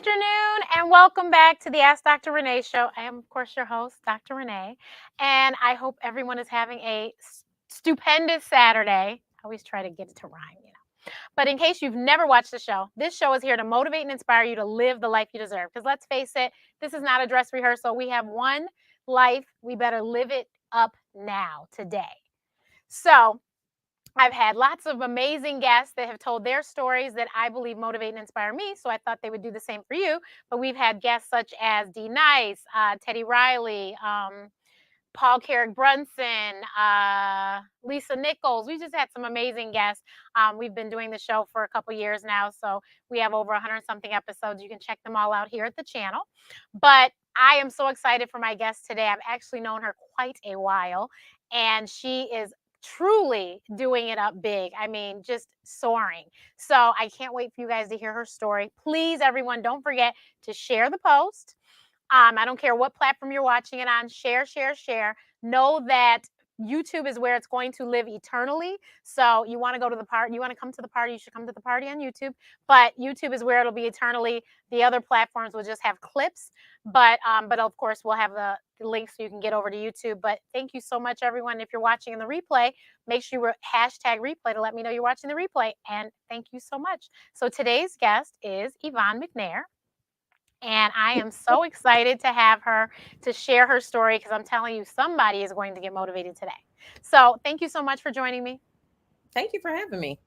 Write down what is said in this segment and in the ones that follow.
afternoon and welcome back to the Ask Dr. Renee show. I am, of course, your host, Dr. Renee, and I hope everyone is having a stupendous Saturday. I always try to get it to rhyme. But in case you've never watched the show, this show is here to motivate and inspire you to live the life you deserve. Because let's face it, this is not a dress rehearsal. We have one life. We better live it up now, today. So I've had lots of amazing guests that have told their stories that I believe motivate and inspire me. So I thought they would do the same for you. But we've had guests such as Dee Nice, Teddy Riley, Paul Carrick Brunson, Lisa Nichols. We just had some amazing guests. We've been doing the show for a couple years now. So we have over 100 something episodes. You can check them all out here at the channel. But I am so excited for my guest today. I've actually known her quite a while. And she is truly doing it up big. I mean, just soaring. So I can't wait for you guys to hear her story. Please, everyone, don't forget to share the post. I don't care what platform you're watching it on. Share, share, share. Know that YouTube is where it's going to live eternally. So you want to go to the party, you want to come to the party, you should come to the party on YouTube. But YouTube is where it'll be eternally. The other platforms will just have clips. But of course, we'll have the link so you can get over to YouTube. But thank you so much, everyone. If you're watching in the replay, make sure you hashtag replay to let me know you're watching the replay. And thank you so much. So today's guest is Yvonne McNair. And I am so excited to have her to share her story because I'm telling you, somebody is going to get motivated today. So thank you so much for joining me. Thank you for having me.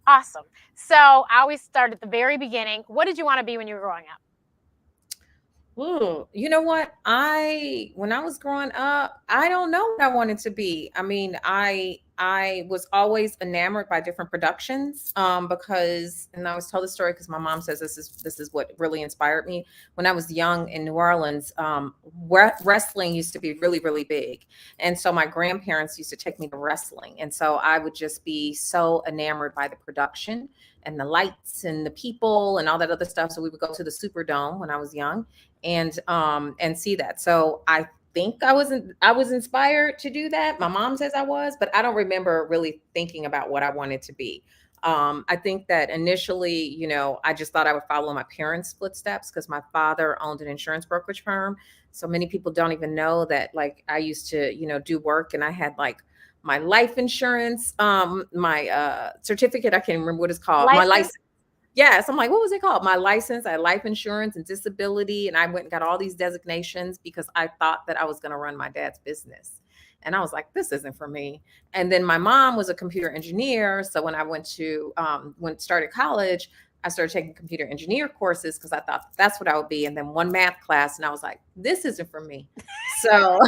Awesome. So I always start at the very beginning. What did you want to be when you were growing up? Ooh, you know what? When I was growing up, I don't know what I wanted to be. I mean, I was always enamored by different productions because, and I always tell the story because my mom says this is what really inspired me. When I was young in New Orleans, wrestling used to be really, really big. And so my grandparents used to take me to wrestling. And so I would just be so enamored by the production and the lights and the people and all that other stuff. So we would go to the Superdome when I was young and see that. So I think I was inspired to do that. My mom says I was, but I don't remember really thinking about what I wanted to be. I think that initially, I just thought I would follow my parents' footsteps because my father owned an insurance brokerage firm. So many people don't even know that, like, I used to, do work, and I had like my life insurance, my certificate. I can't remember what it's called. My license. Yes. I'm like, what was it called? My license. I had life insurance and disability. And I went and got all these designations because I thought that I was going to run my dad's business. And I was like, this isn't for me. And then my mom was a computer engineer. So when I started college, I started taking computer engineer courses because I thought that's what I would be. And then one math class, and I was like, this isn't for me. So,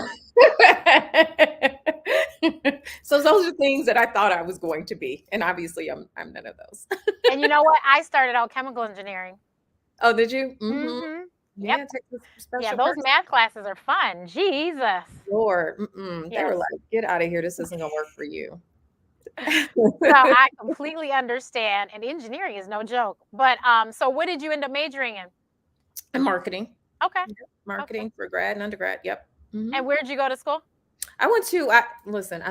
so those are things that I thought I was going to be. And obviously I'm none of those. And you know what? I started out chemical engineering. Oh, did you? Mm-hmm. Yeah, yeah, those math classes are fun. Jesus. Lord, they were like, get out of here. This isn't going to work for you. So I completely understand. And engineering is no joke. But so what did you end up majoring in? In marketing. Okay. Yep. Marketing for grad and undergrad. Yep. And where did you go to school? I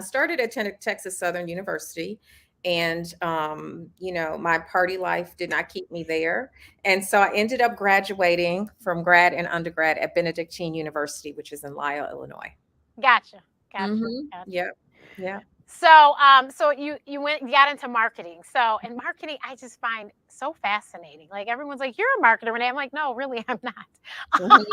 started at Texas Southern University. And, my party life did not keep me there. And so I ended up graduating from grad and undergrad at Benedictine University, which is in Lisle, Illinois. Gotcha. Yep. Yeah. So, so you got into marketing. So, and marketing, I just find so fascinating. Like, everyone's like, "You're a marketer, Renee." I'm like, "No, really, I'm not." I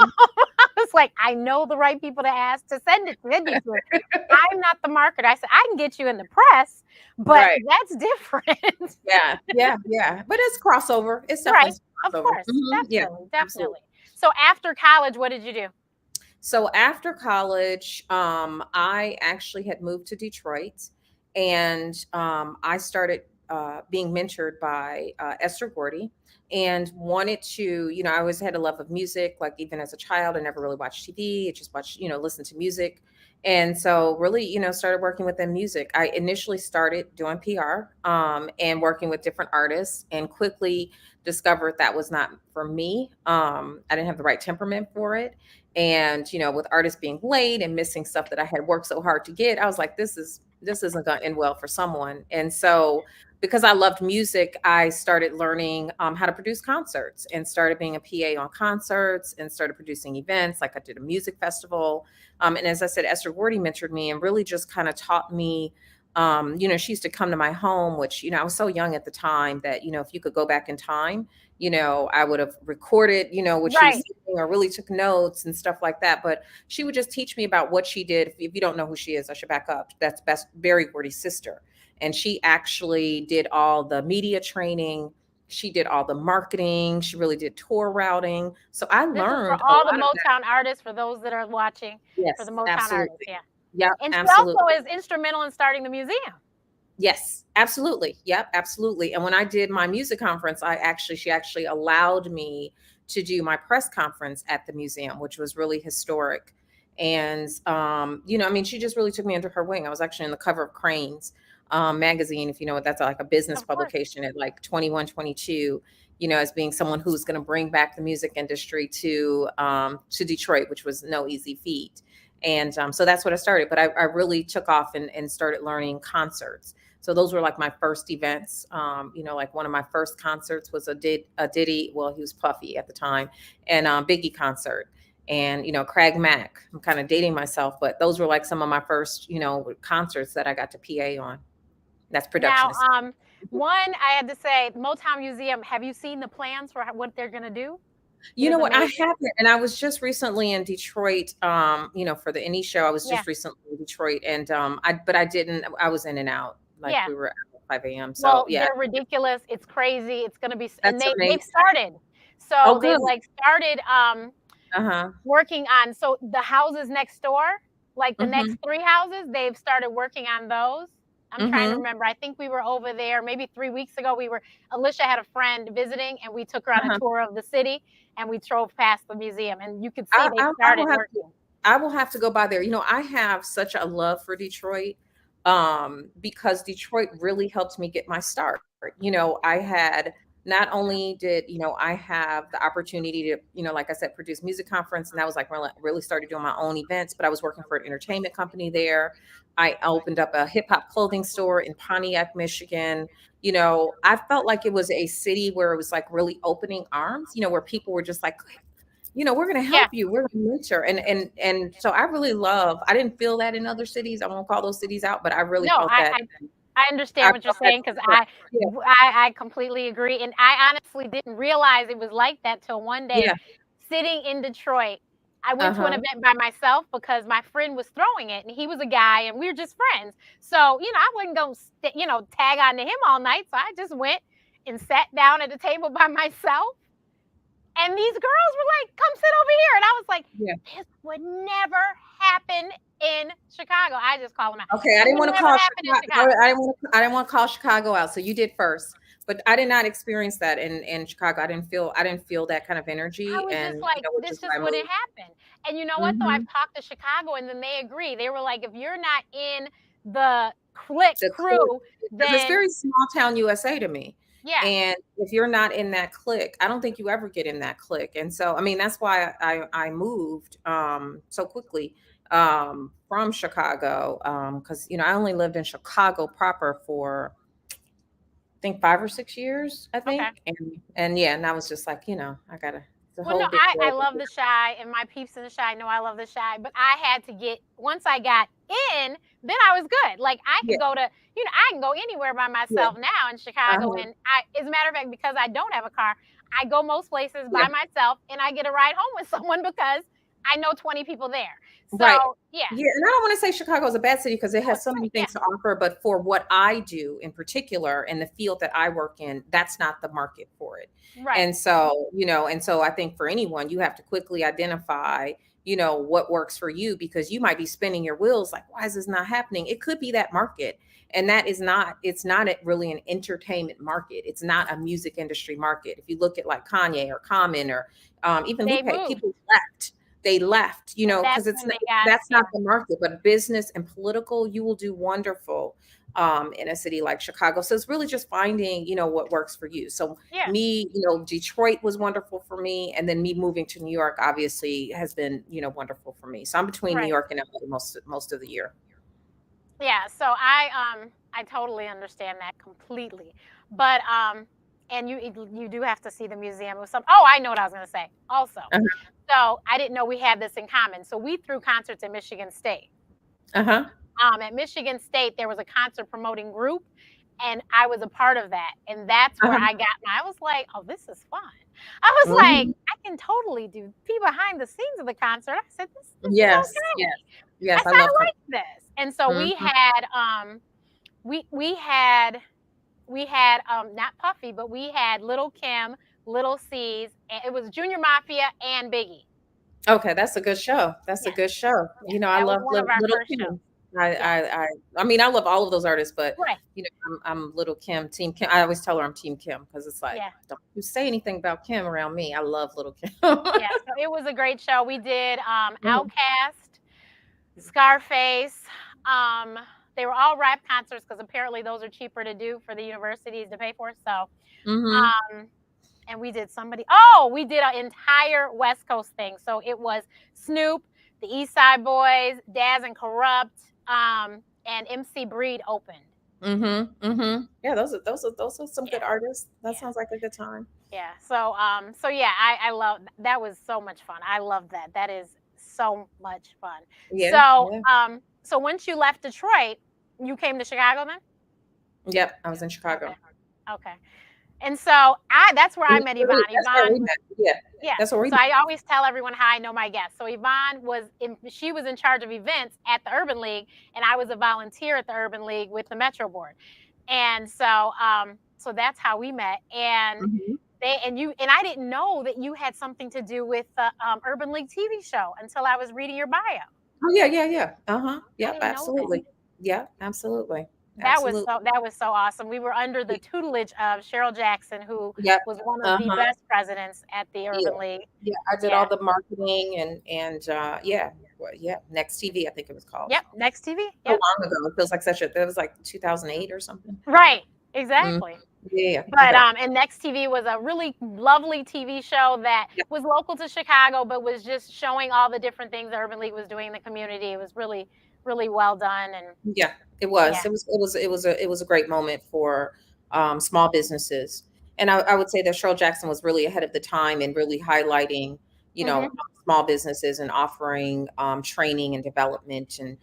was like, "I know the right people to ask to send it to. I'm not the marketer." I said, "I can get you in the press, but that's different." Yeah. But it's crossover. It's definitely crossover. Of course, definitely. So after college, what did you do? So after college, I actually had moved to Detroit, and I started being mentored by Esther Gordy, and wanted to, I always had a love of music. Like, even as a child, I never really watched TV. I just watched, listened to music. And so really, started working with them music. I initially started doing PR and working with different artists, and quickly discovered that was not for me. I didn't have the right temperament for it. And, with artists being late and missing stuff that I had worked so hard to get, I was like, this isn't going to end well for someone. And so because I loved music, I started learning how to produce concerts and started being a PA on concerts and started producing events. Like I did a music festival. And as I said, Esther Gordy mentored me and really just kind of taught me. She used to come to my home, which, I was so young at the time that, if you could go back in time, I would have recorded, what she was Right. saying or really took notes and stuff like that. But she would just teach me about what she did. If you don't know who she is, I should back up. That's Berry Gordy's sister. And she actually did all the media training. She did all the marketing. She really did tour routing. So I This is for learned a all the lot of that. Motown artists, for those that are watching, for Yes, the Motown artists, absolutely. yeah. Yep, And she also absolutely. is instrumental in starting the museum. Yes, absolutely. Yep, absolutely. And when I did my music conference, she actually allowed me to do my press conference at the museum, which was really historic. And she just really took me under her wing. I was actually on the cover of Crain's magazine, if you know what that's like, a business Of course. publication at like 21, 22, as being someone who's going to bring back the music industry to Detroit, which was no easy feat. And so that's what I started. But I really took off and started learning concerts. So those were like my first events. Like one of my first concerts was a Diddy, well, he was Puffy at the time, and Biggie concert. And, Craig Mack, I'm kind of dating myself, but those were like some of my first, concerts that I got to PA on. That's production. Now, one, I had to say, Motown Museum, have you seen the plans for what they're going to do? It You is know what? I amazing. haven't, and I was just recently in Detroit. For the Indie show, I was Yeah. just recently in Detroit, and I didn't. I was in and out, like Yeah. we were out at 5 a.m. So Well, yeah, they're ridiculous. It's crazy. It's going to be, and that's they've amazing. started. Oh, So good. they've like started Uh-huh. working on, so the houses next door, like the Mm-hmm. next 3 houses, they've started working on those. I'm trying to Mm-hmm. remember. I think we were over there maybe 3 weeks ago. Alicia had a friend visiting, and we took her on a Uh-huh. tour of the city, and we drove past the museum, and you could see I, they've I, I started will have to. working. I will have to go by there. I have such a love for Detroit, because Detroit really helped me get my start. I had not only did I have the opportunity to like I said, produce music conference, and that was like really started doing my own events. But I was working for an entertainment company there. I opened up a hip hop clothing store in Pontiac, Michigan. I felt like it was a city where it was like really opening arms. Where people were just like, we're going to Yeah. help you. We're going to mentor. And so I really I didn't feel that in other cities. I won't call those cities out, but I really No, felt that. I I understand what you're felt that. saying, because Yeah. I completely agree, and I honestly didn't realize it was like that till one day, Yeah. sitting in Detroit. I went to an Uh-huh. event by myself because my friend was throwing it, and he was a guy, and we were just friends. So, I wasn't going to, tag on to him all night. So I just went and sat down at a table by myself. And these girls were like, "Come sit over here." And I was like, Yeah. this would never happen in Chicago. I just call them out. Okay. I It didn't would want to never call happen in Chicago. Chicago. I didn't want to call Chicago out. So you did first. But I did not experience that in Chicago. I didn't feel that kind of I energy. was And just like, which this is why just I wouldn't moved. happen. And you know what, though? I've Hmm. talked to Chicago, and then they agree. They were like, if you're not in the clique The clique, crew, because it's then very small town USA to me. yeah, And if you're not in that clique, I don't think you ever get in that clique. And so, I mean, that's why I moved so quickly from Chicago, because I only lived in Chicago proper for I think 5 or 6 years, I okay. think, and yeah, and I was just like, I gotta. It's a Well, no, whole big I world. love the Shy, and my peeps in the Shy know I love the Shy. But I had to once I got in, then I was good. Like I Yeah, could go to, I can go anywhere by yeah, myself now in Chicago. uh-huh, And as a matter of fact, because I don't have a car, I go most places yeah. by myself, and I get a ride home with someone because I know 20 people there. Right. So yeah, Yeah, and I don't want to say Chicago is a bad city because it no, has it's so many great. Yeah, things to offer, but for what I do in particular in the field that I work in, that's not the market for it. right. And so I think for anyone, you have to quickly identify, what works for you because you might be spinning your wheels like, why is this not happening? It could be that market. And it's not really an entertainment market. It's not a music industry market. If you look at like Kanye or Common or even They Lupe, moved, people left. They left, and because that's when they got that's yeah, not the market, but business and political, you will do wonderful in a city like Chicago. So it's really just finding, what works for you. So yeah, me, Detroit was wonderful for me. And then me moving to New York obviously has been, wonderful for me. So I'm between New right. York and LA most of the year. Yeah, so I totally understand that completely. But and you do have to see the museum with some. Oh, I know what I was going to say. Also, Uh-huh. so I didn't know we had this in common. So we threw concerts at Michigan State. Uh-huh. At Michigan State, there was a concert promoting group, and I was a part of that. And that's where Uh-huh. I was like, oh, this is fun. I was like, Mhm. I can totally be behind the scenes of the concert. I said, this is Yes, yes, okay. I yes. said, I I love like this. And so Mhm. we had not Puffy, but we had Little Kim, Little C's, and it was Junior Mafia and Biggie. Okay, that's a good show. That's a Yes, good show. yes, I that was love one of our Little first shows. Kim. I Yes, I I I mean, I love all of those artists, but right. I'm Little Kim, Team Kim. I always tell her I'm Team Kim because it's like, Yeah, don't you say anything about Kim around me. I love Little Kim. yeah. So it was a great show. We did Mhm. Outkast, Scarface. Um, they were all rap concerts because apparently those are cheaper to do for the universities to pay for. So, Mhm. um, and we did we did an entire West Coast thing. So it was Snoop, the East Side Boys, Daz and Corrupt, and MC Breed opened. Mhm. Mhm. Yeah, those are some Yeah, good artists. That yeah, sounds like a good time. yeah. So yeah, I love that was so much fun. I love that. That is so much fun. Yeah, So yeah. so once you left Detroit, you came to Chicago then? Yep, I was in Okay, Chicago. okay. And so I that's where I met Yvonne. That's where Yvonne we met. Yeah. Yeah. That's where we So met. I always tell everyone how I know my guests. So Yvonne she was in charge of events at the Urban League, and I was a volunteer at the Urban League with the Metro Board. And so that's how we met. And Mhm. I didn't know that you had something to do with the Urban League TV show until I was reading your bio. Oh, yeah, yeah, yeah. Uh-huh. I Yep, didn't know that. absolutely. Yeah, absolutely. Absolutely. That was so awesome. We were under the tutelage of Cheryl Jackson, who Yep. was one of the Uh-huh. best presidents at the Yeah. Urban League. Yeah, I did all Yeah. the marketing yeah. Well, yeah, Next TV, I think it was called. Yep. Next TV. So Yep. long ago. It feels like that was like 2008 or something. Right. Mhm. Exactly. Yeah, yeah. But Okay. and Next TV was a really lovely TV show that Yeah. was local to Chicago, but was just showing all the different things the Urban League was doing in the community. It was really, really well done, and Yeah, it yeah. was. It was a great moment for small businesses. And I would say that Cheryl Jackson was really ahead of the time in really highlighting, you know, Hmm. small businesses and offering training and development and,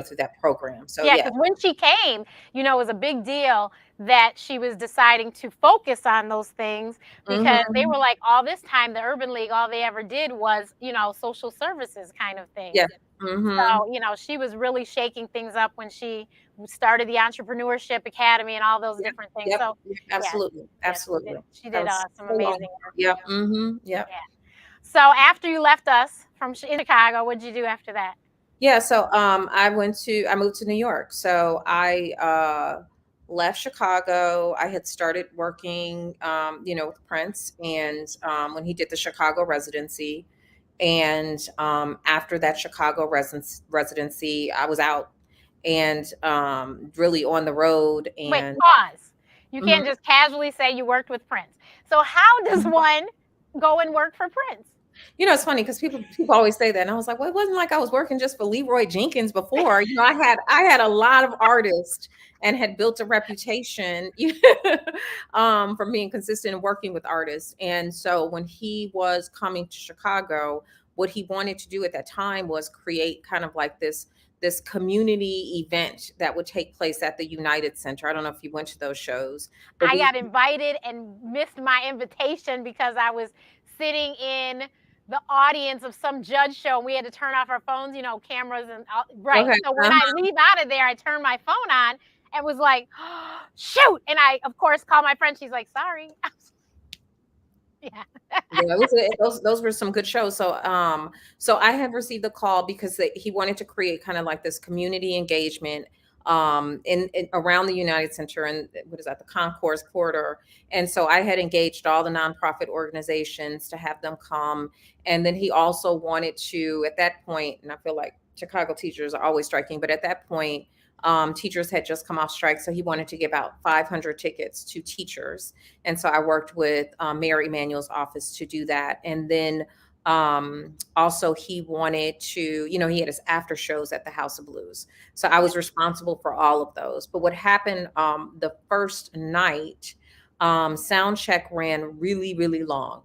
through that program. So Yeah, yeah. because when she came, it was a big deal that she was deciding to focus on those things because they Hmm. were like, all this time, the Urban League, all they ever did was, social services kind of things. Yeah. Hmm. So, she was really shaking things up when she started the Entrepreneurship Academy and all those Yep. different things. Yep. So, Yep. yeah, Absolutely. yes, Absolutely. she That did was some so long. amazing work. Yep. Hmm. Yep. Yeah. So after you left us in Chicago, what did you do after that? Yeah, so I moved to New York. So I left Chicago. I had started working with Prince and when he did the Chicago residency. And after that Chicago residency, I was out and really on the road Wait, and pause. You Mhm. can't just casually say you worked with Prince. So how does one go and work for Prince? It's funny because people always say that, and I was like, well, it wasn't like I was working just for Leroy Jenkins before. I had a lot of artists and had built a reputation, from being consistent and working with artists. And so when he was coming to Chicago, what he wanted to do at that time was create kind of like this community event that would take place at the United Center. I don't know if you went to those shows, but I we got invited and missed my invitation because I was sitting in the audience of some judge show and we had to turn off our phones, cameras and right. okay. So when I leave out of there, I turn my phone on and was like, oh, shoot. And I, of course, called my friend. She's like, sorry. Yeah. Yeah, those were some good shows. So I had received the call because he wanted to create kind of like this community engagement in around the United Center and what is that, the Concourse Corridor. And so I had engaged all the nonprofit organizations to have them come. And then he also wanted to, at that point, and I feel like Chicago teachers are always striking, but at that point, teachers had just come off strike, so he wanted to give out 500 tickets to teachers. And so I worked with Mayor Emanuel's office to do that. And then Also, he wanted to, he had his after shows at the House of Blues. So I was responsible for all of those. But what happened the first night, sound check ran really, really long.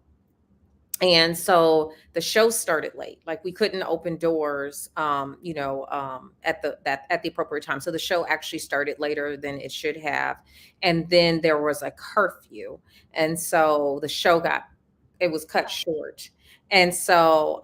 And so the show started late. Like we couldn't open doors at the appropriate time, so the show actually started later than it should have. And then there was a curfew, and so the show got it was cut short. And so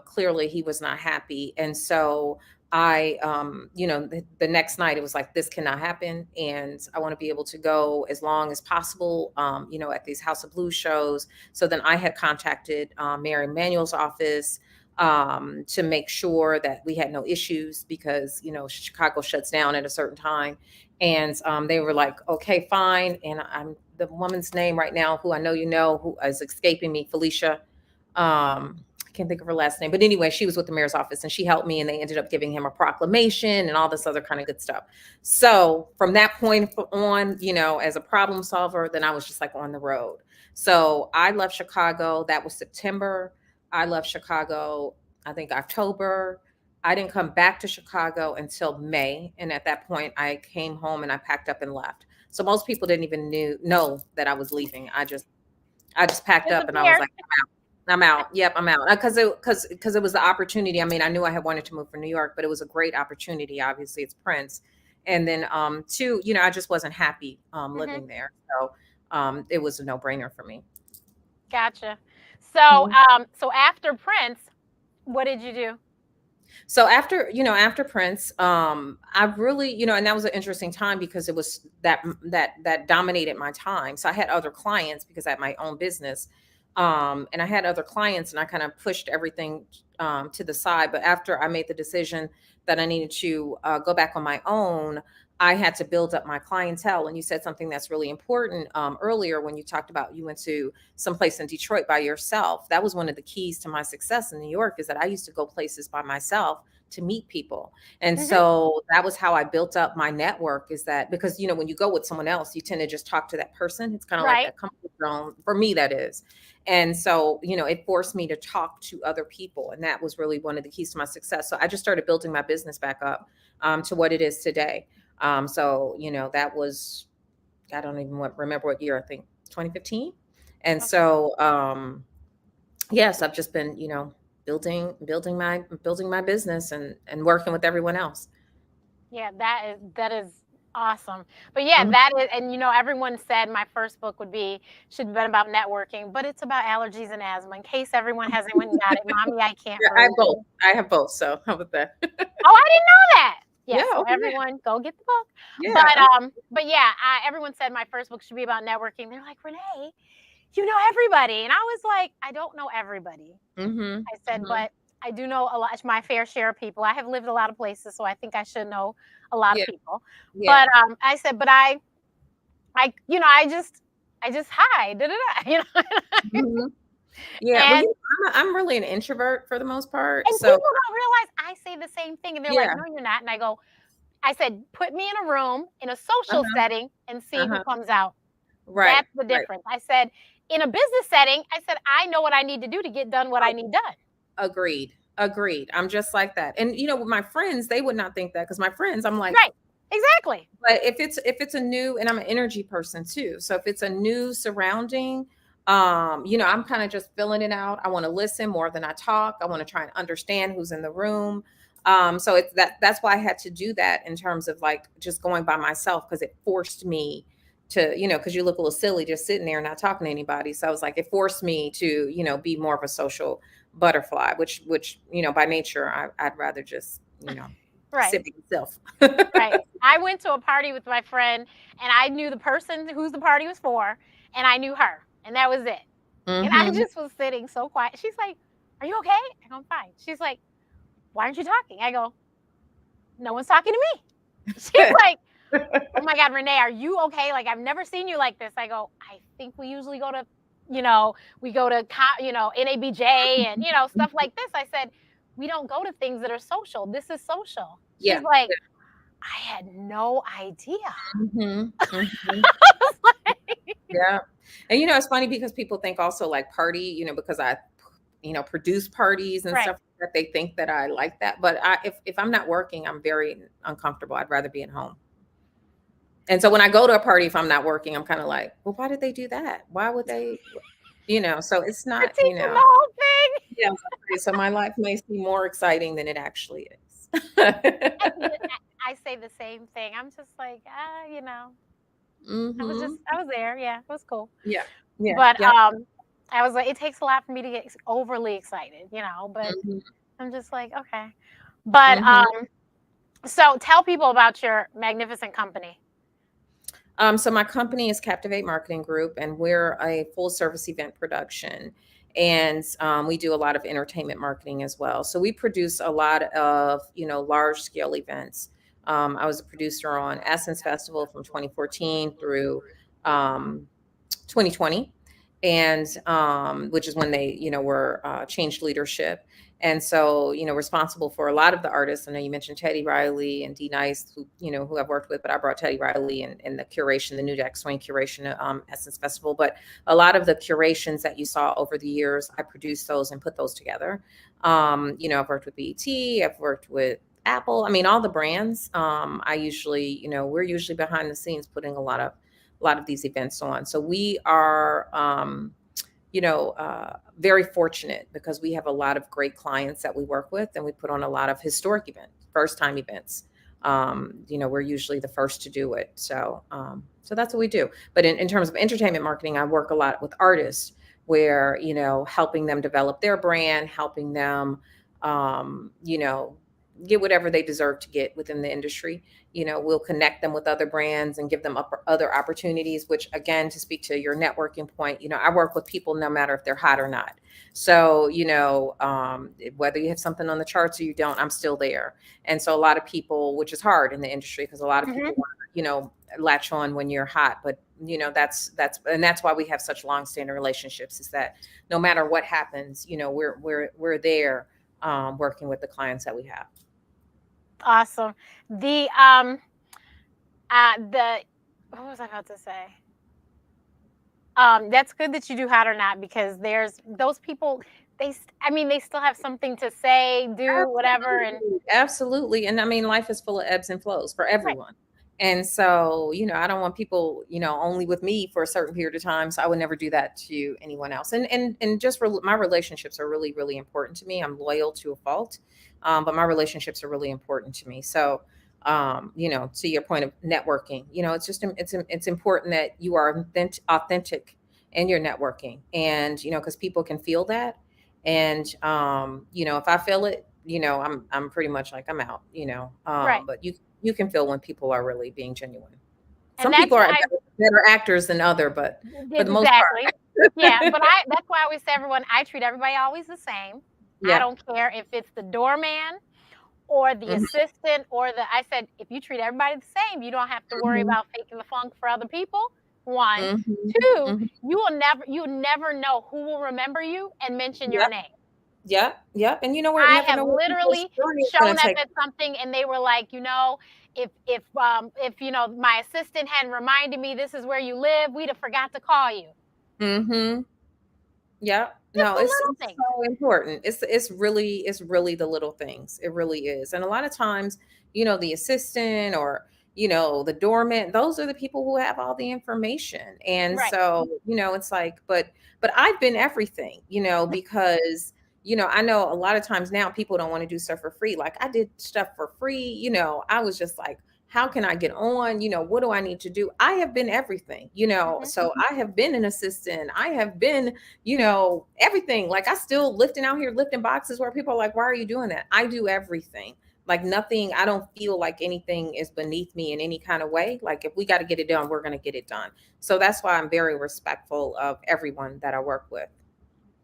clearly he was not happy. And so the next night it was like, this cannot happen, and I want to be able to go as long as possible at these House of Blues shows. So then I had contacted Mayor Emanuel's office to make sure that we had no issues, because Chicago shuts down at a certain time. And they were like, okay, fine. And I'm the woman's name right now, who I know who is escaping me, Felicia. I can't think of her last name, but anyway, she was with the mayor's office and she helped me, and they ended up giving him a proclamation and all this other kind of good stuff. So from that point on, as a problem solver, then I was just like on the road. So I left Chicago. That was September. I left Chicago, I think October. I didn't come back to Chicago until May. And at that point I came home and I packed up and left. So most people didn't even know that I was leaving. I just packed up and I was like, I'm out. Yep, I'm out. Because it was the opportunity. I mean, I knew I had wanted to move from New York, but it was a great opportunity. Obviously, it's Prince. And then two, I just wasn't happy living there. So it was a no-brainer for me. Gotcha. So so after Prince, what did you do? So after Prince, I really, and that was an interesting time, because it was that dominated my time. So I had other clients because I had my own business. And I had other clients, and I kind of pushed everything to the side. But after I made the decision that I needed to go back on my own, I had to build up my clientele. And you said something that's really important earlier when you talked about you went to someplace in Detroit by yourself. That was one of the keys to my success in New York, is that I used to go places by myself to meet people. And so that was how I built up my network, is that because, when you go with someone else, you tend to just talk to that person. It's kind of like that comfort zone for me, that is. And so, it forced me to talk to other people. And that was really one of the keys to my success. So I just started building my business back up to what it is today. So, that was, I don't even remember what year, I think 2015. And so, yes, I've just been, building my business and working with everyone else. Yeah, that is awesome. But yeah, that is, and everyone said my first book should be about networking, but it's about allergies and asthma, in case everyone hasn't went and got it. Mommy, I can't Yeah, I have both. So how about that? Oh, I didn't know that. Yeah, so okay. everyone go get the book. Yeah. But yeah, everyone said my first book should be about networking. They're like, Renee, you know everybody. And I was like, I don't know everybody. I said, but I do know a lot, my fair share of people. I have lived a lot of places, so I think I should know a lot of people. Yeah. But I said, but I just hide. Yeah, I'm really an introvert for the most part. And so people don't realize I say the same thing, and they're like, no, you're not. And I said, put me in a room in a social setting and see who comes out. Right. That's the difference. I said, in a business setting, I said, I know what I need to do to get done what I need done. Agreed. I'm just like that. And with my friends, they would not think that, because my friends, I'm like, right, exactly. But if it's a new, and I'm an energy person too, so if it's a new surrounding, I'm kind of just filling it out. I want to listen more than I talk. I want to try and understand who's in the room. So it's that's why I had to do that, in terms of like just going by myself, because it forced me to, because you look a little silly just sitting there and not talking to anybody. So I was like, it forced me to, be more of a social butterfly, which, by nature, I'd rather just, right. sit by myself. Right. I went to a party with my friend, and I knew the person whose the party was for, and I knew her, and that was it. And I just was sitting so quiet. She's like, are you okay? I go, I'm fine. She's like, why aren't you talking? I go, no one's talking to me. She's like, oh my God, Renee, are you okay? Like, I've never seen you like this. I go, I think we usually go to, NABJ and, stuff like this. I said, we don't go to things that are social. This is social. She's like, I had no idea. Yeah. And it's funny, because people think also like party, because I produce parties and Right. stuff that they think that I like that. But if I'm not working, I'm very uncomfortable. I'd rather be at home. And so when I go to a party, if I'm not working, I'm kind of like, well, why did they do that? Why would they, so it's not, Critiquing the whole thing. yeah. So my life may seem more exciting than it actually is. I say the same thing. I'm just like, Hmm. I was there. Yeah, it was cool. Yeah. Yeah. But Yeah. I was like, it takes a lot for me to get overly excited, but Hmm. I'm just like, okay. But Hmm. so tell people about your magnificent company. So my company is Captivate Marketing Group, and we're a full service event production. And we do a lot of entertainment marketing as well. So we produce a lot of, large scale events. I was a producer on Essence Festival from 2014 through um, 2020, and which is when they, were changed leadership. And so, responsible for a lot of the artists. I know you mentioned Teddy Riley and D Nice, who I've worked with, but I brought Teddy Riley and the curation, the New Jack Swing curation, Essence Festival. But a lot of the curations that you saw over the years, I produced those and put those together. I've worked with BET, I've worked with Apple. I mean, all the brands. I usually, we're usually behind the scenes putting a lot of these events on. So we are, very fortunate because we have a lot of great clients that we work with, and we put on a lot of historic events, first time events. We're usually the first to do it. So that's what we do. But in terms of entertainment marketing, I work a lot with artists where, helping them develop their brand, helping them, get whatever they deserve to get within the industry. We'll connect them with other brands and give them other opportunities, which again, to speak to your networking point, I work with people no matter if they're hot or not. So, whether you have something on the charts or you don't, I'm still there. And so a lot of people, which is hard in the industry because a lot of people Hmm. want to, latch on when you're hot. But, that's why we have such long-standing relationships, is that no matter what happens, we're there, working with the clients that we have. Awesome. The what was I about to say? That's good that you do hot or not, because there's those people. They still have something to say, do whatever, and Absolutely. Absolutely. And I mean, life is full of ebbs and flows for right. everyone. And so, I don't want people, only with me for a certain period of time. So I would never do that to anyone else. And just my relationships are really, really important to me. I'm loyal to a fault. But my relationships are really important to me. So, to your point of networking, it's important that you are authentic in your networking, and, because people can feel that. And if I feel it, I'm pretty much like I'm out, Right. but you can feel when people are really being genuine. And Some that's people are why better actors than other, but for the most exactly. Yeah, part. but that's why I always say everyone, I treat everybody always the same. I Yeah. don't care if it's the doorman or the Hmm. assistant I said, if you treat everybody the same, you don't have to worry Hmm. about faking the funk for other people. One. Hmm. Two, Hmm. you never know who will remember you and mention your Yep. name. Yep. Yep. And you know what? I Never have know where people's literally journey is going shown to up take. at something and they were like, if my assistant hadn't reminded me this is where you live, we'd have forgot to call you. Hmm. Yeah. Just No, the it's little it's things. so important. It's really the little things. It really is. And a lot of times, the assistant or the doorman, those are the people who have all the information. And Right. so, it's like, but I've been everything, because I know a lot of times now people don't want to do stuff for free. Like I did stuff for free, I was just like, how can I get on? What do I need to do? I have been everything, Hmm. so I have been an assistant. I have been, everything. Like I still lifting out here, lifting boxes where people are like, why are you doing that? I do everything. Like nothing, I don't feel like anything is beneath me in any kind of way. Like if we got to get it done, we're going to get it done. So that's why I'm very respectful of everyone that I work with.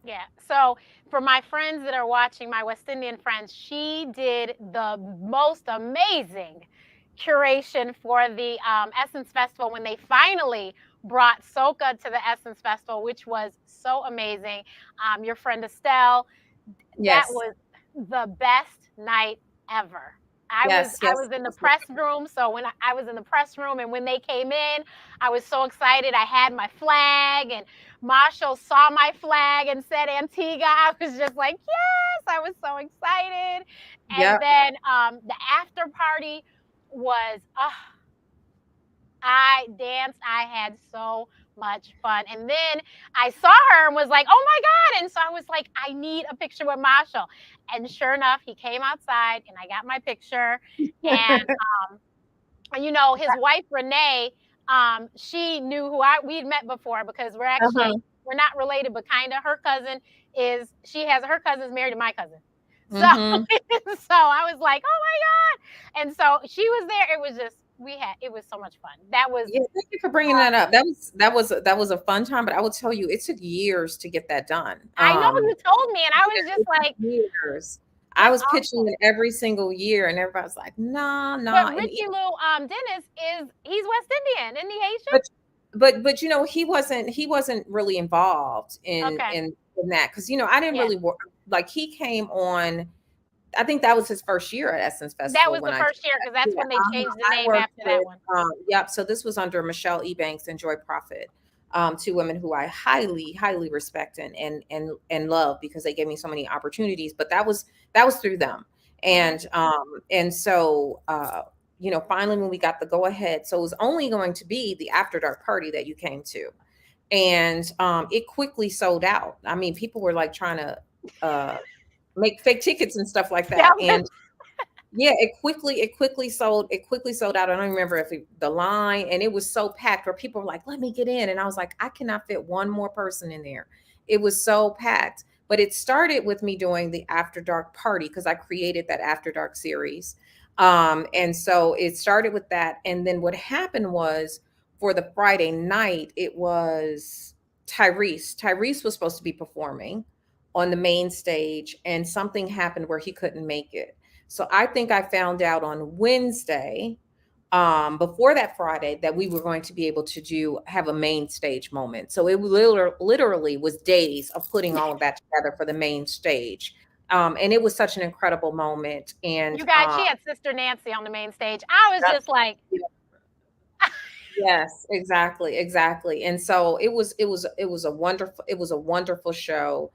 Yeah. So for my friends that are watching, my West Indian friends, she did the most amazing curation for the Essence Festival when they finally brought Soca to the Essence Festival, which was so amazing. Your friend Estelle, that Yes. was the best night ever. I was Yes, yes. in the press room. So when I was in the press room and when they came in, I was so excited. I had my flag and Marshall saw my flag and said Antigua. I was just like, yes, I was so excited. And Yep. then the after party was I danced. I had so much fun. And then I saw her and was like, oh my God. And so I was like, I need a picture with Marshall. And sure enough, he came outside and I got my picture. And, his wife, Renee, she knew who we'd met before because Uh-huh. we're not related, but kind of her cousin her cousin's married to my cousin. So, Mm-hmm. so I was like, oh my God. And so she was there. It was so much fun. That was, Yeah, thank you for bringing that up. That was a fun time, but I will tell you, it took years to get that done. I know you told me, and I was Yeah, just it took like, years. I that's was pitching awesome. it every single year, and everybody's like, "No, no," But and Richie Lou Dennis he's West Indian, isn't he Haitian? but he wasn't really involved in Okay. in that because I didn't Yeah. really work. Like he came on. I think that was his first year at Essence That Festival was when the I did first year that. because that's Yeah, when they changed the I name worked after that with, one. yep. So this was under Michelle Ebanks and Joy Prophet, two women who I highly, highly respect and love because they gave me so many opportunities. But that was through them, Mhm. and so finally when we got the go ahead, so it was only going to be the after dark party that you came to, and it quickly sold out. I mean, people were like trying to make fake tickets and stuff like That that, was and yeah, it quickly sold out. I don't remember if the line, and it was so packed where people were like, "Let me get in," and I was like, "I cannot fit one more person in there." It was so packed. But it started with me doing the After Dark party because I created that After Dark series, and so it started with that. And then what happened was for the Friday night, it was Tyrese. Tyrese was supposed to be performing on the main stage, and something happened where he couldn't make it. So I think I found out on Wednesday, before that Friday, that we were going to be able to have a main stage moment. So it literally was days of putting all of that together for the main stage. And it was such an incredible moment. And you guys. She had Sister Nancy on the main stage. I was just like, yes, exactly, exactly. And so it was a wonderful show.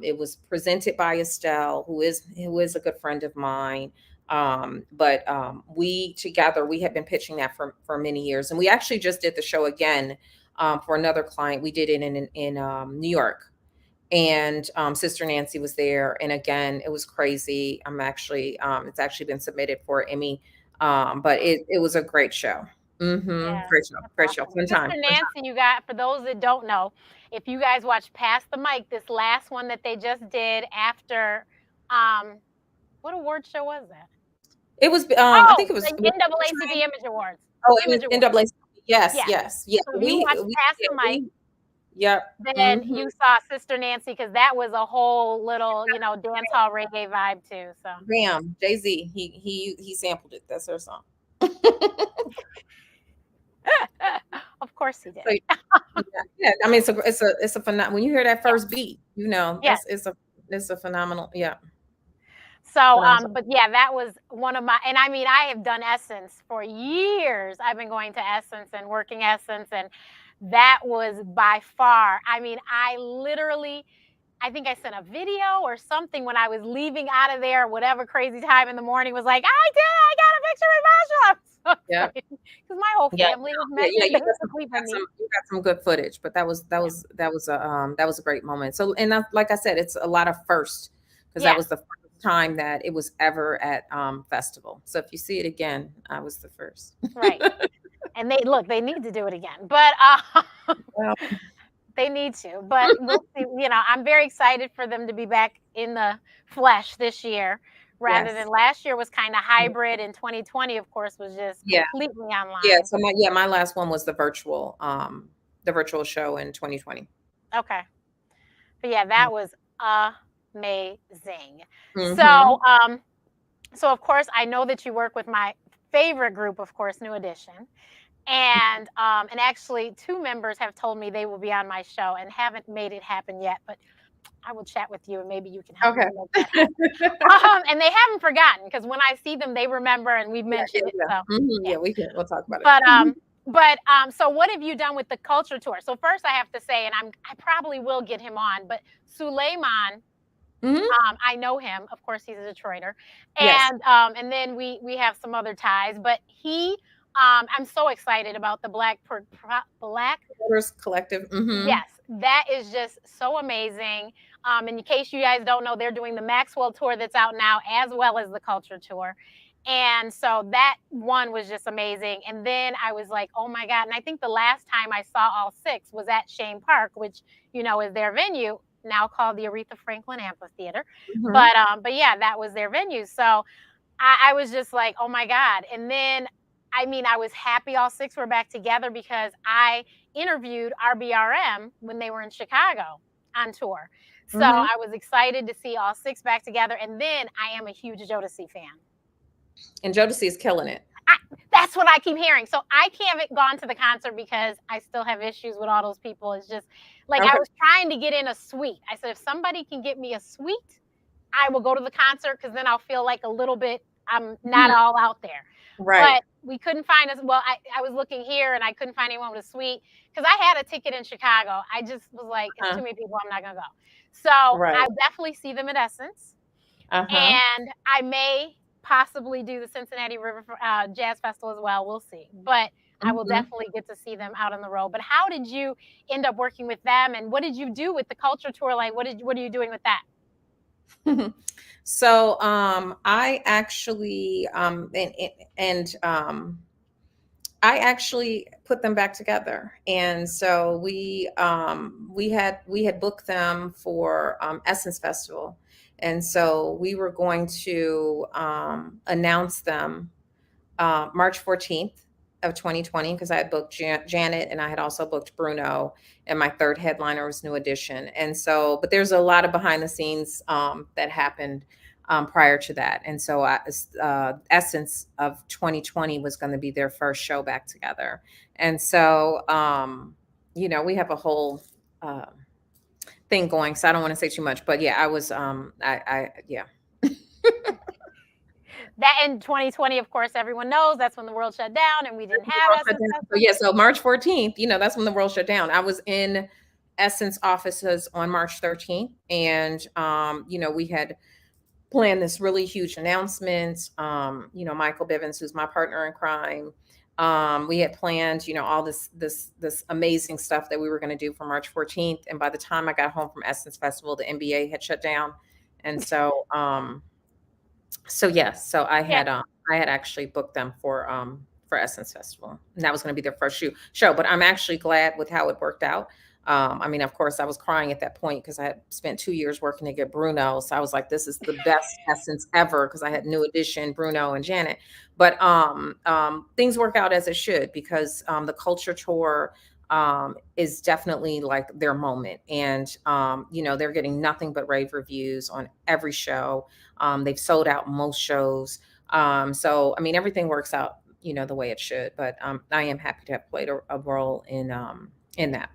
It was presented by Estelle, who is a good friend of mine. But we together we had been pitching that for many years, and we actually just did the show again for another client. We did it in New York, and Sister Nancy was there, and again it was crazy. It's actually been submitted for Emmy, but it was a great show. yeah, Great show. that's Great show. awesome. Fun time. Sister Fun time. Nancy, you got, for those that don't know, if you guys watch Pass the Mic, this last one that they just did after, what award show was that? It was. I think Oh, it was. the NAACP Image Awards. Oh, Image Awards. NAACP. Yes, Yeah. yes, yeah. So if you watch Pass Yeah, the Mic, Yep. then you saw Sister Nancy because that was a whole little, dance hall reggae vibe too. So Bam. Jay Z. He sampled it. That's her song. of course he did. So, yeah, yeah. I mean, it's a phenomenal. When you hear that first beat, Yes. it's a phenomenal. Yeah. So, Phenomenal. but yeah, that was one of my, and I mean, I have done Essence for years. I've been going to Essence and working Essence, and that was by far, I mean, I think I sent a video or something when I was leaving out of there, whatever crazy time in the morning, was like, I got a picture with Marshall. I'm so Yeah. excited because my whole Yeah. family was Yeah. meant You got some. basically You for got me. some. You got some good footage, but that was a great moment. So, and like I said, it's a lot of firsts because that Yeah, was the first time that it was ever at festival. So if you see it again, I was the first. right. And they need to do it again, but Well, they need to. But we'll see. I'm very excited for them to be back in the flesh this year, rather yes. than last year was kind of hybrid, and 2020, of course, was just Yeah. completely Yeah. online. So my last one was the virtual show in 2020. Okay, but yeah, that was amazing. So, Mm-hmm. so of course, I know that you work with my favorite group, of course, New Edition. And actually, two members have told me they will be on my show and haven't made it happen yet. But I will chat with you and maybe you can help me Okay. make that happen. And they haven't forgotten because when I see them, they remember and we've mentioned it. So yeah. Yeah, we'll talk about it. So what have you done with the culture tour? So first I have to say, and I probably will get him on, but Suleiman, I know him. Of course, he's a Detroiter, Yes. and then we have some other ties. But I'm so excited about the Black. Voters Collective. Yes, that is just so amazing. In case you guys don't know, they're doing the Maxwell Tour that's out now, as well as the Culture Tour. And so that one was just amazing. And then I was like, oh my God. And I think the last time I saw all six was at Shane Park, which, is their venue, now called the Aretha Franklin Amphitheater. But yeah, that was their venue. So I was just like, oh my God. And then, I was happy all six were back together because I interviewed RBRM when they were in Chicago on tour. So I was excited to see all six back together. And then I am a huge Jodeci fan. And Jodeci is killing it. That's what I keep hearing. So I haven't gone to the concert because I still have issues with all those people. It's just like I was trying to get in a suite. I said, if somebody can get me a suite, I will go to the concert because then I'll feel like a little bit, I'm not all out there. Right. But we couldn't find us. Well, I was looking here and I couldn't find anyone with a suite because I had a ticket in Chicago. I just was like, it's too many people. I'm not going to go. So I definitely see them at Essence. And I may possibly do the Cincinnati River Jazz Festival as well. We'll see. But I will definitely get to see them out on the road. But how did you end up working with them? And what did you do with the Culture Tour? Like, what are you doing with that? So I actually I actually put them back together, and so we had booked them for Essence Festival, and so we were going to announce them March 14th of 2020 because I had booked Janet and I had also booked Bruno, and my third headliner was New Edition. And so, but there's a lot of behind the scenes that happened prior to that. And so Essence of 2020 was going to be their first show back together. And so, we have a whole thing going, so I don't want to say too much, but yeah, I was, yeah. That in 2020, of course, everyone knows that's when the world shut down and we didn't have Essence. So yeah, so March 14th, that's when the world shut down. I was in Essence offices on March 13th, and we had planned this really huge announcement. Michael Bivens, who's my partner in crime, we had planned, all this amazing stuff that we were going to do for March 14th. And by the time I got home from Essence Festival, the NBA had shut down, and so I had actually booked them for Essence Festival, and that was going to be their first show. But I'm actually glad with how it worked out. Of course, I was crying at that point because I had spent 2 years working to get Bruno, so I was like, "This is the best Essence ever," because I had New Edition, Bruno, and Janet. But things work out as it should because the Culture Tour is definitely like their moment, and they're getting nothing but rave reviews on every show. They've sold out most shows. So everything works out, the way it should. But I am happy to have played a role in that.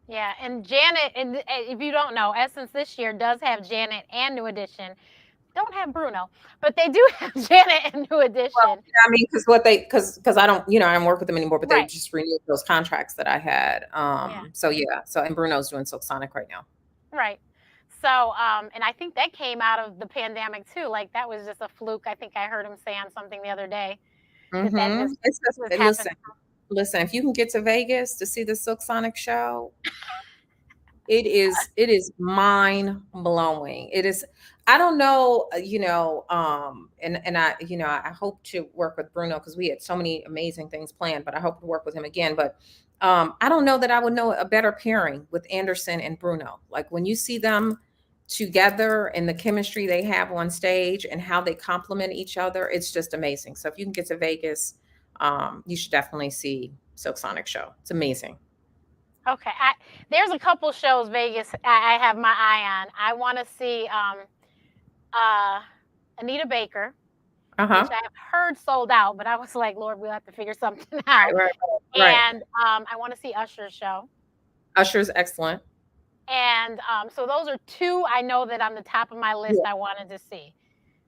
Yeah, and Janet, and if you don't know, Essence this year does have Janet and New Edition. Don't have Bruno, but they do have Janet and New Edition. Well, because I don't, I don't work with them anymore, but they just renewed those contracts that I had. So and Bruno's doing Silk Sonic right now. Right. So, and I think that came out of the pandemic too. Like that was just a fluke. I think I heard him say on something the other day. Listen, if you can get to Vegas to see the Silk Sonic show, it is mind blowing. It is. I don't know, and I hope to work with Bruno because we had so many amazing things planned, but I hope to work with him again. But I don't know that I would know a better pairing with Anderson and Bruno. Like when you see them together and the chemistry they have on stage and how they complement each other, it's just amazing. So if you can get to Vegas, you should definitely see Silk Sonic show. It's amazing. Okay. There's a couple shows Vegas I have my eye on. I want to see Anita Baker, which I have heard sold out, but I was like, Lord, we'll have to figure something out. Right. And I want to see Usher's show. Usher's excellent. And so those are two I know that on the top of my list Yeah. I wanted to see.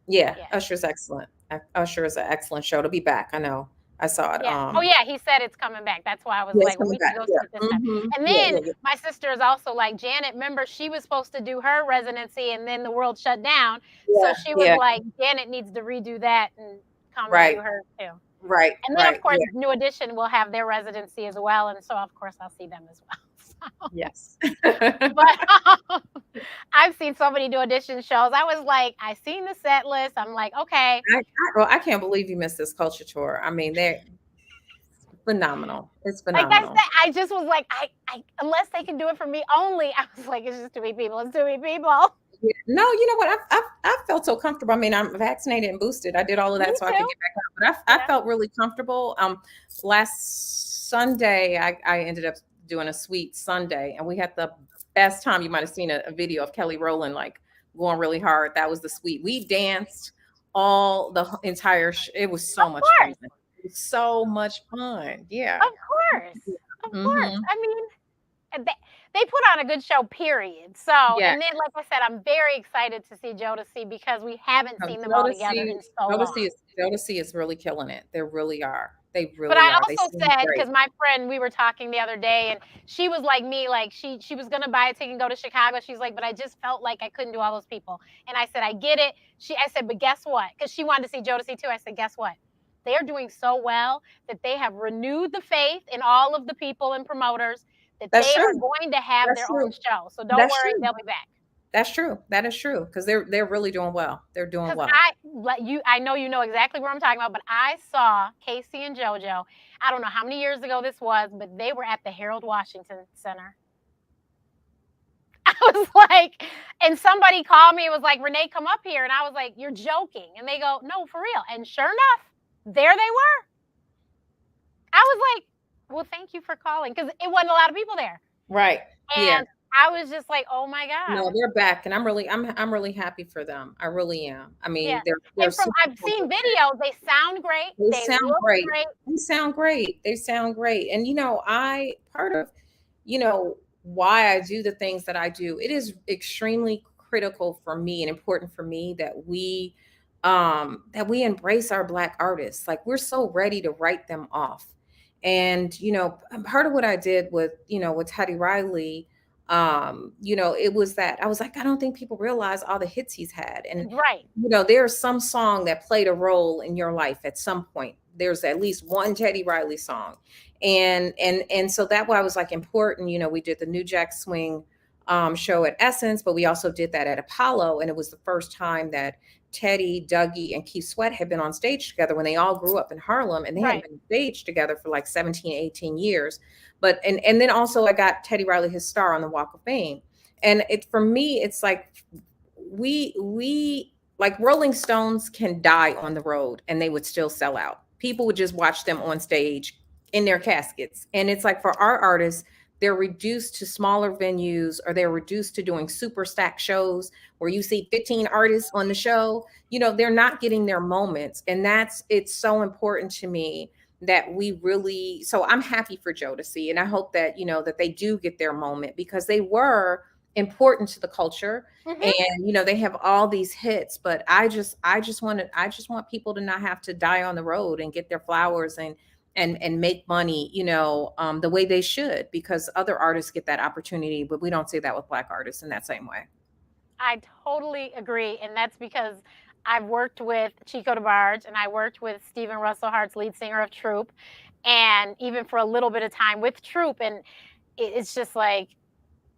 Yeah. Yeah. Usher's excellent. Usher is an excellent show to be back. I know. I saw it. Yeah. Oh, yeah, he said it's coming back. That's why I was Yeah, it's like, "Well, coming we should back. go see it Yeah. this time." And Yeah, then yeah, yeah. my sister is also like, Janet, remember she was supposed to do her residency and then the world shut down. So Yeah. she was Yeah. like, Janet needs to redo that and come and do Right. hers too. Right. And then, of Right. course, Yeah. New Edition will have their residency as well. And so, of course, I'll see them as well. So, Yes. but I've seen so many New Edition shows. I was like, I seen the set list. I'm like, okay. Well, I can't believe you missed this culture tour. I mean, they're phenomenal. It's Like I phenomenal. said, I just was like, I unless they can do it for me only, I was like, it's just too many people. It's too many people. Yeah. No, you know what? I felt so comfortable. I mean, I'm vaccinated and boosted. I did all of Me that so I could too. get back out. But I Yeah. felt really comfortable. Last Sunday, I ended up doing a sweet Sunday, and we had the best time. You might have seen a video of Kelly Rowland like going really hard. That was the sweet. We danced all the entire. It was so Of much fun. course. It was so much fun. Yeah. Of course. Of course. Hmm. I mean, they put on a good show, period. So, Yeah. and then, like I said, I'm very excited to see Jodeci because we haven't seen them all together Jodeci, in so long. Jodeci is really killing it. They really are. They But really I are. They also seem said, great. because my friend, we were talking the other day, and she was like me, like she was gonna buy a ticket and go to Chicago. She's like, but I just felt like I couldn't do all those people. And I said, I get it. I said, but guess what? Because she wanted to see Jodeci too. I said, guess what? They are doing so well that they have renewed the faith in all of the people and promoters that That's they are true. going to have That's their true. own show. So don't That's worry, true. they'll be back. That's true. That is true. Because they're really doing well. They're doing Because well. I know you know exactly what I'm talking about, but I saw Casey and JoJo. I don't know how many years ago this was, but they were at the Harold Washington Center. I was like, and somebody called me and was like, Renee, come up here. And I was like, you're joking. And they go, no, for real. And sure enough, there they were. I was like, well, thank you for calling. Because it wasn't a lot of people there. Right. Yeah. And I was just like, oh my God. No, they're back, and I'm really happy for them. I really am. I mean, Yeah. they're And from I've seen videos, they sound great. They They sound look great. great. They sound great. They sound great. And part of, why I do the things that I do, it is extremely critical for me and important for me that we embrace our Black artists. Like, we're so ready to write them off. And part of what I did with Teddy Riley, it was that I was like, I don't think people realize all the hits he's had. And Right. there's some song that played a role in your life at some point. There's at least one Teddy Riley song. And so that why I was like important. We did the New Jack Swing show at Essence, but we also did that at Apollo. And it was the first time that Teddy, Dougie, and Keith Sweat had been on stage together when they all grew up in Harlem, and they Right. hadn't been on stage together for like 17, 18 years. But and then also I got Teddy Riley his star on the Walk of Fame. And for me, it's like we like Rolling Stones can die on the road and they would still sell out. People would just watch them on stage in their caskets. And it's like, for our artists, they're reduced to smaller venues, or they're reduced to doing super stack shows where you see 15 artists on the show. They're not getting their moments. And it's so important to me that we really, so I'm happy for Jodeci, and I hope that, that they do get their moment, because they were important to the culture. Mhm. And they have all these hits, but I just want people to not have to die on the road and get their flowers and make money, the way they should, because other artists get that opportunity, but we don't see that with Black artists in that same way. I totally agree. And that's because I've worked with Chico DeBarge and I worked with Stephen Russell Hart's lead singer of Troop, and even for a little bit of time with Troop. And it's just like,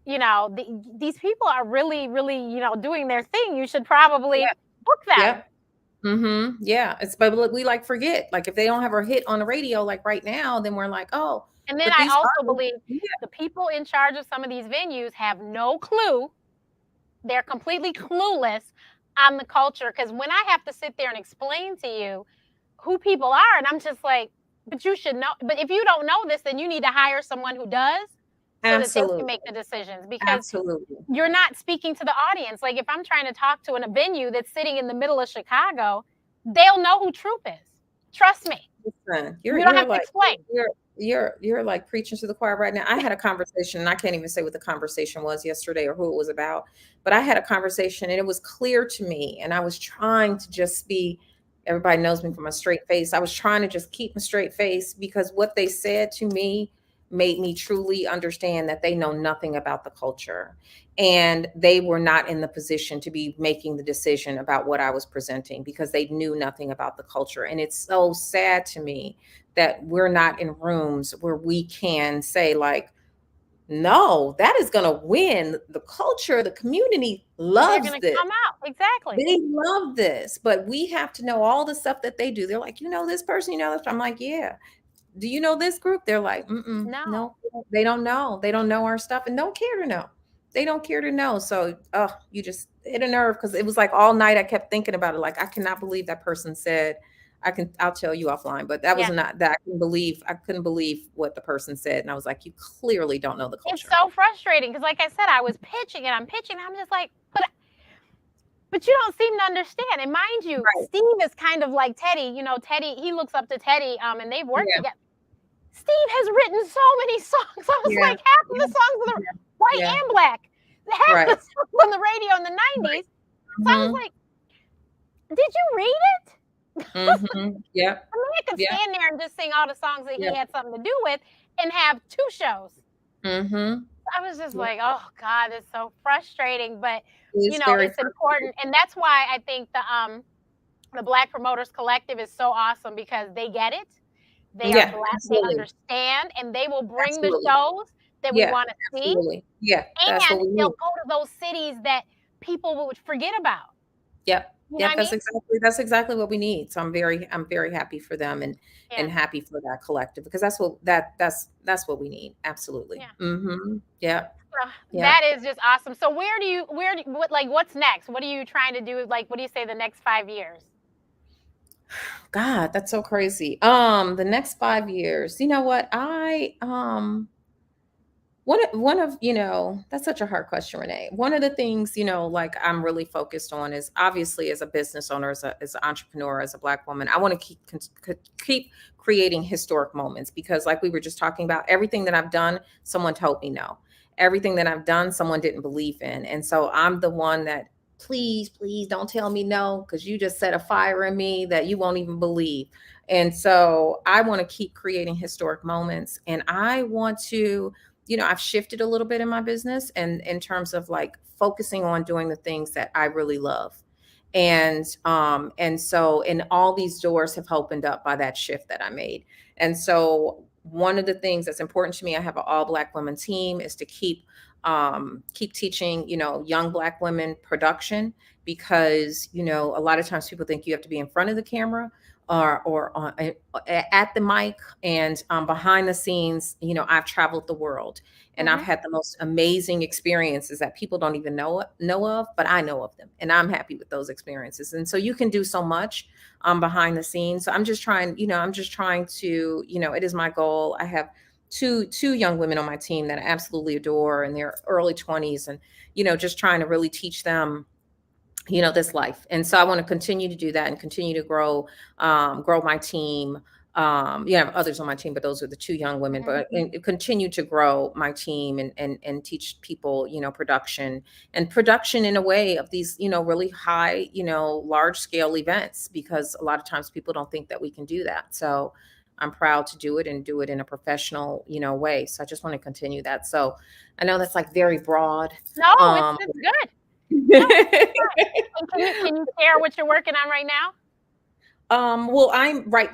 these people are really, really, doing their thing. You should probably book them. Yeah. Mm-hmm. Yeah. But we like forget, like, if they don't have a hit on the radio, like right now, then we're like, oh. And then I also believe the people in charge of some of these venues have no clue. They're completely clueless on the culture. Because when I have to sit there and explain to you who people are, and I'm just like, but you should know. But if you don't know this, then you need to hire someone who does, so that they can make the decisions. Because you're not speaking to the audience. Like, if I'm trying to talk to a venue that's sitting in the middle of Chicago, they'll know who Troop is. Trust me. Listen, you don't have to explain. you're like preaching to the choir right now. I had a conversation, and I can't even say what the conversation was yesterday or who it was about, but I had a conversation and it was clear to me. And I was trying to just be, everybody knows me from a straight face. I was trying to just keep a straight face because what they said to me made me truly understand that they know nothing about the culture. And they were not in the position to be making the decision about what I was presenting because they knew nothing about the culture. And it's so sad to me that we're not in rooms where we can say, like, no, that is going to win. The culture, the community They're loves gonna this. come out. Exactly. They love this, but we have to know all the stuff that they do. They're like, this person, this. I'm like, yeah. Do you know this group? They're like, mm-mm, No. no, they don't know. They don't know our stuff and don't care to know. They don't care to know. So, you just hit a nerve because it was like all night I kept thinking about it. Like, I cannot believe that person said, I'll tell you offline, but that was Yeah. not that I couldn't believe what the person said. And I was like, you clearly don't know the It's culture. so frustrating because, like I said, I was pitching and I'm pitching. And I'm just like, but you don't seem to understand. And mind you, Right. Steve is kind of like Teddy. Teddy, he looks up to Teddy, and they've worked Yeah. together. Steve has written so many songs. I was Yeah. like, half of Yeah. the songs are white Yeah. and black. Half Right. the songs on the radio in the 90s. So I was Mm-hmm. like, did you read it? Mm-hmm. Yep. I mean, I could Yeah. stand there and just sing all the songs that Yeah. he had something to do with and have 2 shows. Mm-hmm. I was just Yeah. like, oh God, it's so frustrating. But It's very it's important. And that's why I think the Black Promoters Collective is so awesome because they get it. They are Yeah, Black, they absolutely. understand, and they will bring the Absolutely. shows that we Yeah, want to see, absolutely. Yeah, that's what and we they'll need. go to those cities that people would forget about. Yep. You know what Yep, I mean? that's exactly what we need. So I'm very happy for them and Yeah, happy for that collective because that's what we need. Absolutely. yeah. Mhm. Yep. Yep. That is just awesome. So what's next? What are you trying to do? Like, what do you say the next 5 years? God, that's so crazy. The next 5 years. You know what? That's such a hard question, Renee. One of the things, like I'm really focused on is obviously as a business owner, as an entrepreneur, as a Black woman, I want to keep creating historic moments because, like we were just talking about, everything that I've done, someone told me no. Everything that I've done, someone didn't believe in. And so I'm the one that, please, please don't tell me no, because you just set a fire in me that you won't even believe. And so I want to keep creating historic moments. And I want to, I've shifted a little bit in my business and in terms of like focusing on doing the things that I really love. And all these doors have opened up by that shift that I made. And so one of the things that's important to me, I have an all Black women team, is to keep teaching, young Black women production because, a lot of times people think you have to be in front of the camera or at the mic and behind the scenes. I've traveled the world and I've Hmm. had the most amazing experiences that people don't even know of, but I know of them and I'm happy with those experiences. And so you can do so much behind the scenes. So I'm just trying to, it is my goal. I have two young women on my team that I absolutely adore in their early 20s, and just trying to really teach them this life. And so I want to continue to do that and continue to grow my team. I have others on my team, but those are the two young women, Hmm. but and continue to grow my team and teach people, production in a way of these, really high, large scale events, because a lot of times people don't think that we can do that. So I'm proud to do it and do it in a professional, way. So I just want to continue that. So I know that's like very broad. No, Um, it's good. No, it's fine. And can you share what you're working on right now? Well, I'm right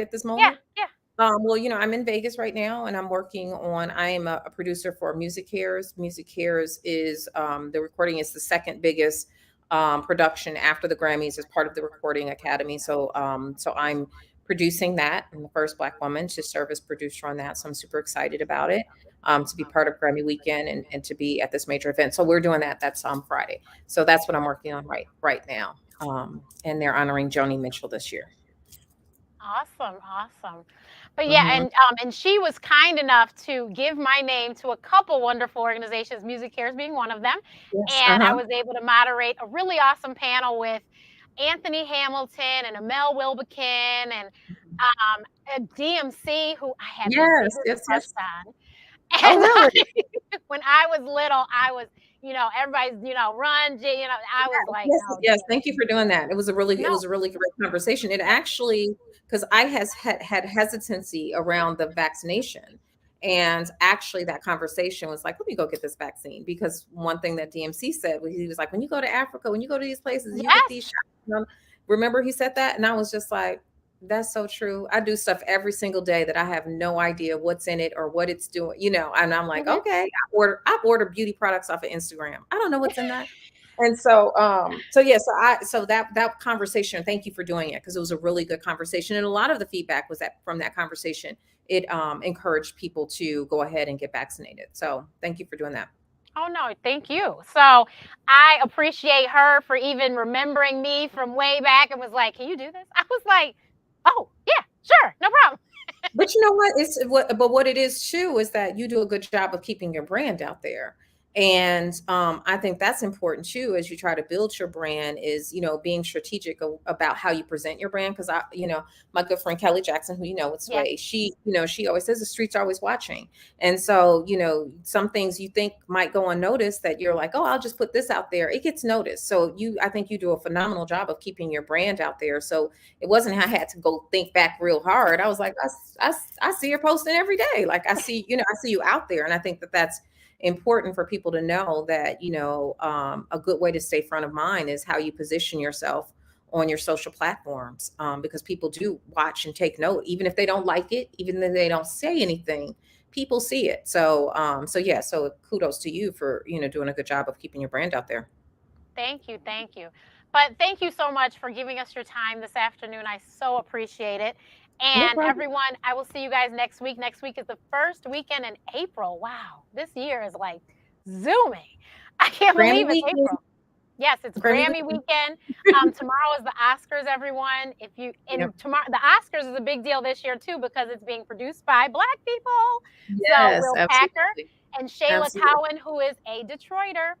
at this Yeah, moment. yeah. Well, I'm in Vegas right now and I am a producer for Music Cares. Music Cares is, the recording is the second biggest, production after the Grammys as part of the Recording Academy. So I'm producing that. I'm the first Black woman to serve as producer on that. So I'm super excited about it, to be part of Grammy Weekend and to be at this major event. So we're doing that. That's on Friday. So that's what I'm working on right now. And they're honoring Joni Mitchell this year. Awesome, awesome. But yeah, Mhm. and she was kind enough to give my name to a couple wonderful organizations, Music Cares being one of them. Yes. And I Uh-huh. was able to moderate a really awesome panel with Anthony Hamilton and Amel Wilbekin and DMC, who I had the Yes, biggest yes, crush yes. on. Oh, And really? when I was little, I was, everybody's, run, I was like, Yes, no, yes, thank you DMC. for doing that. It No, was a really great conversation. It yeah, actually, because I has had hesitancy around the vaccination. And actually that conversation was like, let me go get this vaccine. Because one thing that DMC said was he was like, when you go to Africa, when you go to these places, you get these yes. shots. Remember he said that? And I was just like, that's so true. I do stuff every single day that I have no idea what's in it or what it's doing, and I'm like, Hmm. okay, I order beauty products off of Instagram. I don't know what's in that. And so that conversation, thank you for doing it because it was a really good conversation. And a lot of the feedback was that from that conversation, it encouraged people to go ahead and get vaccinated. So thank you for doing that. Oh no, thank you. So I appreciate her for even remembering me from way back and was like, "Can you do this?" I was like, "Oh yeah, sure, no problem." But you know what? What it is too is that you do a good job of keeping your brand out there. And I think that's important too as you try to build your brand is, being strategic about how you present your brand. Cause my good friend Kelly Jackson, who it's Yes. way, she always says the streets are always watching. And so, some things you think might go unnoticed that you're like, oh, I'll just put this out there. It gets noticed. So I think you do a phenomenal job of keeping your brand out there. So it wasn't I had to go think back real hard. I was like, I see her posting every day. Like I see you out there. And I think that that's important for people to know that, a good way to stay front of mind is how you position yourself on your social platforms, because people do watch and take note, even if they don't like it, even if they don't say anything, people see it. So yeah, so kudos to you for, doing a good job of keeping your brand out there. Thank you, thank you. But thank you so much for giving us your time this afternoon. I so appreciate it. No And problem. everyone, I will see you guys next week. Next week is the first weekend in April. Wow, this year is like zooming. I can't Grammy believe it's weekend. April. Yes, it's Grammy Grammy weekend. weekend. Tomorrow is the Oscars, everyone. If you Yep. and tomorrow the Oscars is a big deal this year too because it's being produced by Black people. So Yes, Will Packer absolutely. and Shayla Absolutely. Cowan, who is a Detroiter.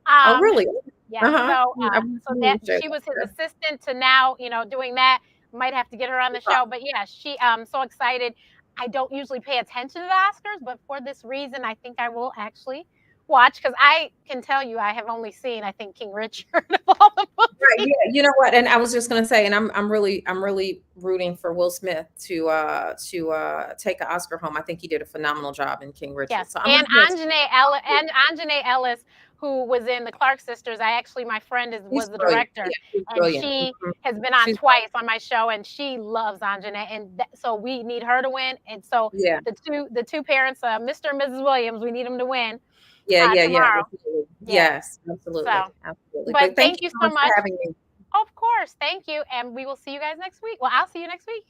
Oh, Um, really? yes, Uh-huh. so I was so that familiar with she was his Jada. assistant to now, doing that. Might have to get her on the show, but yeah, she so excited. I don't usually pay attention to the Oscars, but for this reason, I think I will actually watch because I can tell you I have only seen I think King Richard of all the Right, movies. yeah, you know what? And I was just gonna say, and I'm really rooting for Will Smith to take an Oscar home. I think he did a phenomenal job in King Richard. Yes, So I'm and looking forward to Anjanae Ellis, who was in the Clark Sisters. I actually, my friend She's was the brilliant. director, Yeah, she's and brilliant. she Mhm. has been on She's twice on my show, and she loves Anjanae, and so we need her to win. And so yeah. the two parents, Mr. and Mrs. Williams, we need them to win Yeah, yeah, yeah. tomorrow. Absolutely. Yeah. Yes, absolutely. So, Absolutely. but But thank thank you you so so much for much. having me. Of course, thank you, and we will see you guys next week. Well, I'll see you next week.